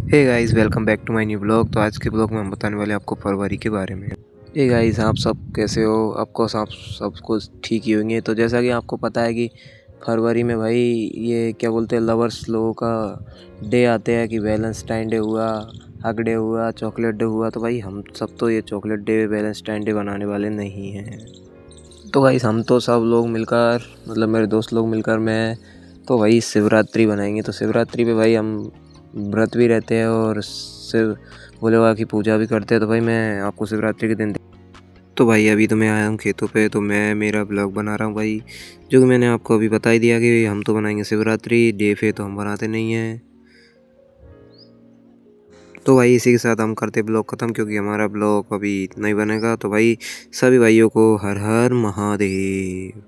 Hey guys, welcome back to my new blog. तो आज के ब्लॉग में हम बताने वाले हैं आपको फरवरी के बारे में। हे गाइस, आप सब कैसे हो? आपको सब कुछ ठीक ही होंगे। तो जैसा कि आपको पता है कि फरवरी में भाई ये क्या बोलते हैं, लवर्स लोगों का डे आते हैं कि वैलेंटाइन डे हुआ, हग डे हुआ, चॉकलेट डे हुआ। तो भाई हम सब तो ये चॉकलेट डे वैलेंटाइन डे बनाने वाले नहीं हैं। तो गाइस हम तो सब लोग मिलकर, मतलब मेरे दोस्त लोग मिलकर, मैं तो भाई शिवरात्रि बनाएंगे। तो शिवरात्रि पे भाई हम व्रत भी रहते हैं और शिव भोले बाबा की पूजा भी करते हैं। तो भाई मैं आपको शिवरात्रि के दिन तो भाई अभी तो मैं आया हूँ खेतों पे, तो मैं मेरा ब्लॉग बना रहा हूँ भाई, जो कि मैंने आपको अभी बता ही दिया कि हम तो बनाएंगे शिवरात्रि डे पे, तो हम बनाते नहीं हैं। तो भाई इसी के साथ हम करते ब्लॉग ख़त्म, क्योंकि हमारा ब्लॉग अभी नहीं बनेगा। तो भाई सभी भाइयों को हर हर महादेव।